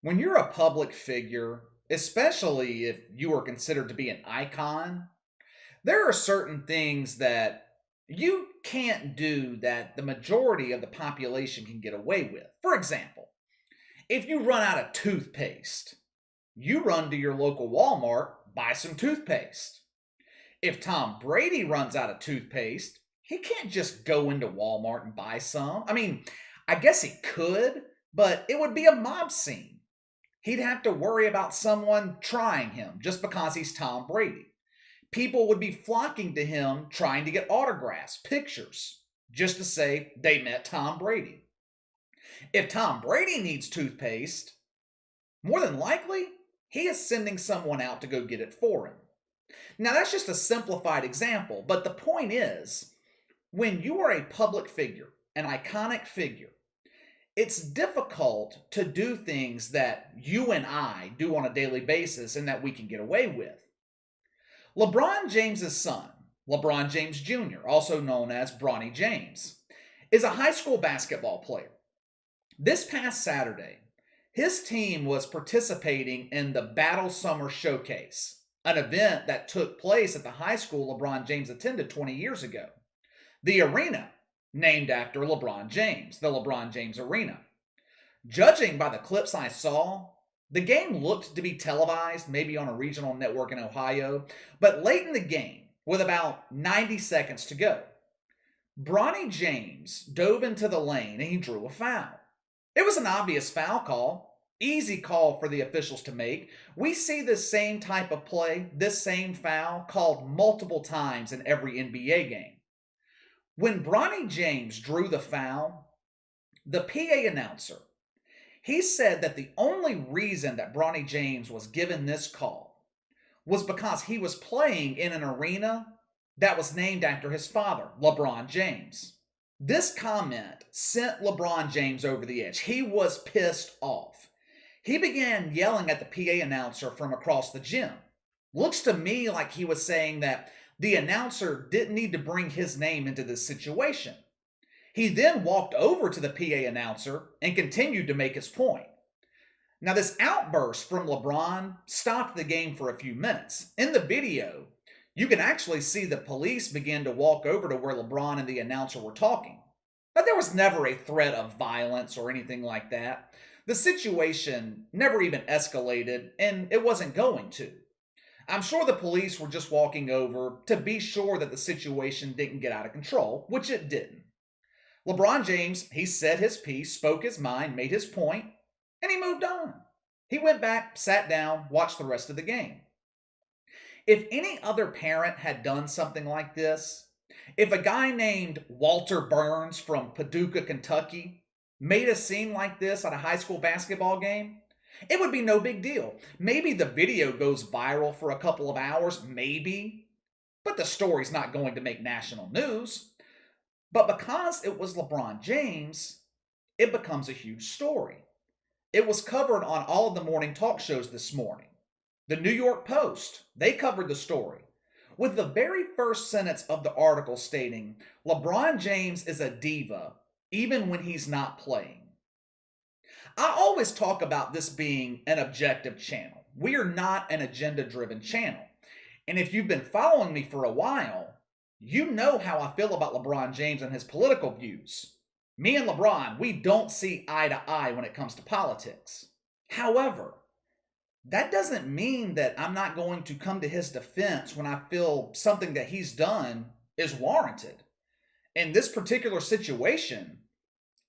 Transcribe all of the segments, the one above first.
When you're a public figure, especially if you are considered to be an icon, there are certain things that you can't do that the majority of the population can get away with. For example, if you run out of toothpaste, you run to your local Walmart, buy some toothpaste. If Tom Brady runs out of toothpaste, he can't just go into Walmart and buy some. I guess he could, but it would be a mob scene. He'd have to worry about someone trying him just because he's Tom Brady. People would be flocking to him trying to get autographs, pictures, just to say they met Tom Brady. If Tom Brady needs toothpaste, more than likely, he is sending someone out to go get it for him. Now, that's just a simplified example, but the point is, when you are a public figure, an iconic figure, it's difficult to do things that you and I do on a daily basis and that we can get away with. LeBron James' son, LeBron James Jr., also known as Bronny James, is a high school basketball player. This past Saturday, his team was participating in the Battle Summer Showcase, an event that took place at the high school LeBron James attended 20 years ago. The arena, named after LeBron James, the LeBron James Arena. Judging by the clips I saw, the game looked to be televised, maybe on a regional network in Ohio, but late in the game, with about 90 seconds to go, Bronny James dove into the lane and he drew a foul. It was an obvious foul call, easy call for the officials to make. We see this same type of play, this same foul, called multiple times in every NBA game. When Bronny James drew the foul, the PA announcer, he said that the only reason that Bronny James was given this call was because he was playing in an arena that was named after his father, LeBron James. This comment sent LeBron James over the edge. He was pissed off. He began yelling at the PA announcer from across the gym. Looks to me like he was saying that the announcer didn't need to bring his name into this situation. He then walked over to the PA announcer and continued to make his point. Now, this outburst from LeBron stopped the game for a few minutes. In the video, you can actually see the police begin to walk over to where LeBron and the announcer were talking. But there was never a threat of violence or anything like that. The situation never even escalated, and it wasn't going to. I'm sure the police were just walking over to be sure that the situation didn't get out of control, which it didn't. LeBron James, he said his piece, spoke his mind, made his point, and he moved on. He went back, sat down, watched the rest of the game. If any other parent had done something like this, if a guy named Walter Burns from Paducah, Kentucky, made a scene like this at a high school basketball game, it would be no big deal. Maybe the video goes viral for a couple of hours, maybe, but the story's not going to make national news. But because it was LeBron James, it becomes a huge story. It was covered on all of the morning talk shows this morning. The New York Post, they covered the story, with the very first sentence of the article stating, LeBron James is a diva, even when he's not playing. I always talk about this being an objective channel. We are not an agenda-driven channel. And if you've been following me for a while, you know how I feel about LeBron James and his political views. Me and LeBron, we don't see eye to eye when it comes to politics. However, that doesn't mean that I'm not going to come to his defense when I feel something that he's done is warranted. In this particular situation,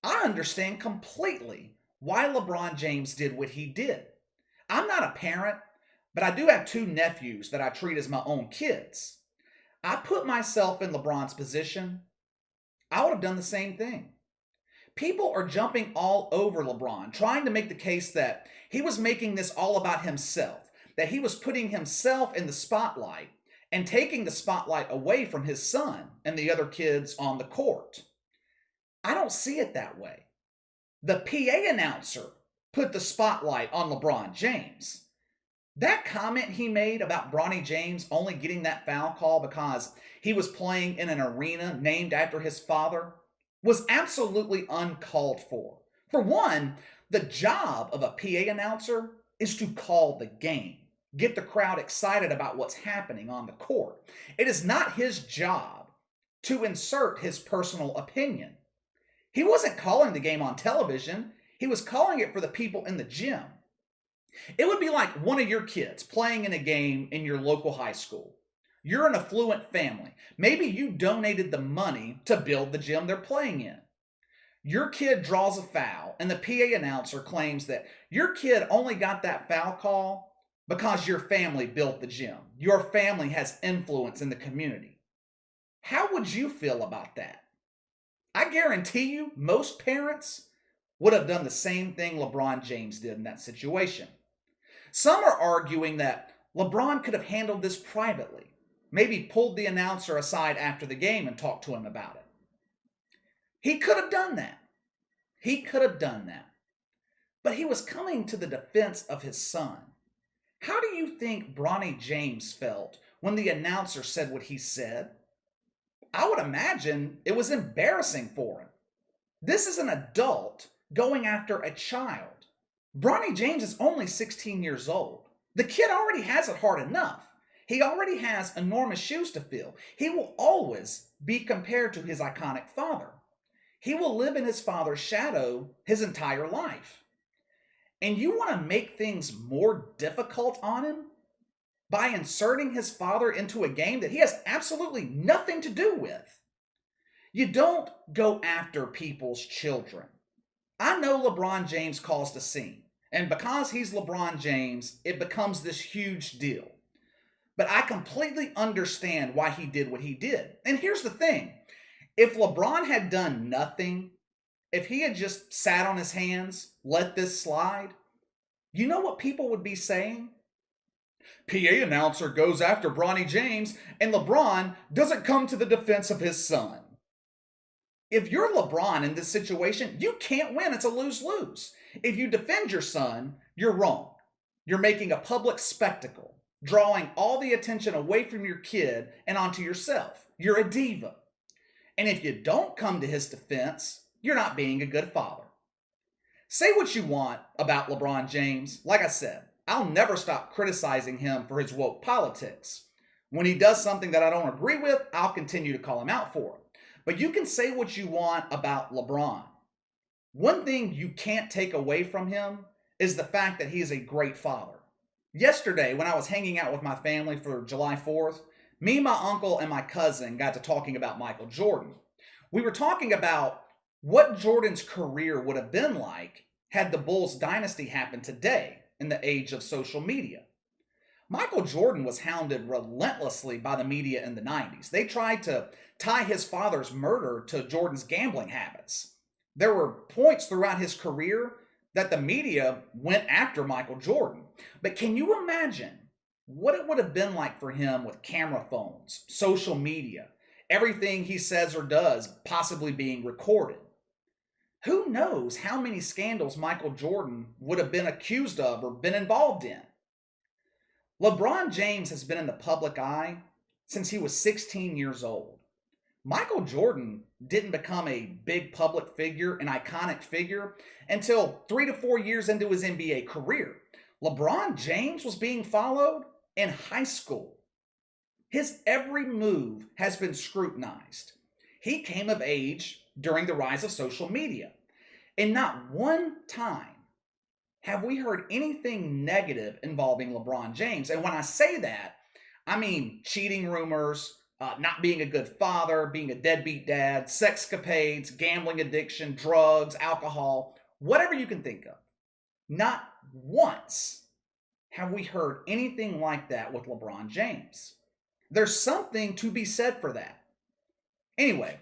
I understand completely why LeBron James did what he did. I'm not a parent, but I do have two nephews that I treat as my own kids. I put myself in LeBron's position. I would have done the same thing. People are jumping all over LeBron, trying to make the case that he was making this all about himself, that he was putting himself in the spotlight and taking the spotlight away from his son and the other kids on the court. I don't see it that way. The PA announcer put the spotlight on LeBron James. That comment he made about Bronny James only getting that foul call because he was playing in an arena named after his father was absolutely uncalled for. For one, The job of a PA announcer is to call the game, get the crowd excited about what's happening on the court. It is not his job to insert his personal opinion. He wasn't calling the game on television, he was calling it for the people in the gym. It would be like one of your kids playing in a game in your local high school. You're an affluent family. Maybe you donated the money to build the gym they're playing in. Your kid draws a foul, and the PA announcer claims that your kid only got that foul call because your family built the gym. Your family has influence in the community. How would you feel about that? I guarantee you, most parents would have done the same thing LeBron James did in that situation. Some are arguing that LeBron could have handled this privately, maybe pulled the announcer aside after the game and talked to him about it. He could have done that. He could have done that. But he was coming to the defense of his son. How do you think Bronny James felt when the announcer said what he said? I would imagine it was embarrassing for him. This is an adult going after a child. Bronny James is only 16 years old. The kid already has it hard enough. He already has enormous shoes to fill. He will always be compared to his iconic father. He will live in his father's shadow his entire life. And you want to make things more difficult on him by inserting his father into a game that he has absolutely nothing to do with. You don't go after people's children. I know LeBron James caused a scene, and because he's LeBron James, it becomes this huge deal. But I completely understand why he did what he did. And here's the thing. If LeBron had done nothing, if he had just sat on his hands, let this slide, you know what people would be saying? PA announcer goes after Bronny James, and LeBron doesn't come to the defense of his son. If you're LeBron in this situation, you can't win. It's a lose-lose. If you defend your son, you're wrong. You're making a public spectacle, drawing all the attention away from your kid and onto yourself. You're a diva. And if you don't come to his defense, you're not being a good father. Say what you want about LeBron James. Like I said, I'll never stop criticizing him for his woke politics. When he does something that I don't agree with, I'll continue to call him out for it. But you can say what you want about LeBron. One thing you can't take away from him is the fact that he is a great father. Yesterday, when I was hanging out with my family for July 4th, me, my uncle, and my cousin got to talking about Michael Jordan. We were talking about what Jordan's career would have been like had the Bulls dynasty happened today in the age of social media. Michael Jordan was hounded relentlessly by the media in the 90s. They tried to tie his father's murder to Jordan's gambling habits. There were points throughout his career that the media went after Michael Jordan. But can you imagine what it would have been like for him with camera phones, social media, everything he says or does possibly being recorded? Who knows how many scandals Michael Jordan would have been accused of or been involved in? LeBron James has been in the public eye since he was 16 years old. Michael Jordan didn't become a big public figure, an iconic figure, until 3 to 4 years into his NBA career. LeBron James was being followed in high school. His every move has been scrutinized. He came of age during the rise of social media. And not one time have we heard anything negative involving LeBron James. And when I say that, I mean cheating rumors, not being a good father, being a deadbeat dad, sexcapades, gambling addiction, drugs, alcohol, whatever you can think of. Not once have we heard anything like that with LeBron James. There's something to be said for that. Anyway,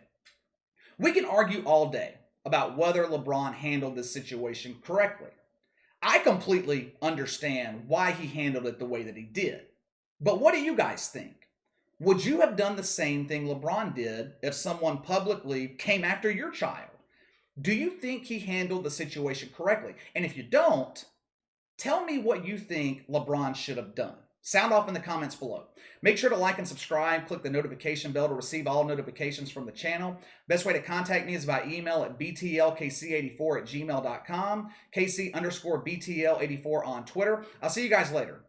we can argue all day about whether LeBron handled this situation correctly. I completely understand why he handled it the way that he did. But what do you guys think? Would you have done the same thing LeBron did if someone publicly came after your child? Do you think he handled the situation correctly? And if you don't, tell me what you think LeBron should have done. Sound off in the comments below. Make sure to like and subscribe. Click the notification bell to receive all notifications from the channel. Best way to contact me is by email at btlkc84@gmail.com, KC_BTL84 on Twitter. I'll see you guys later.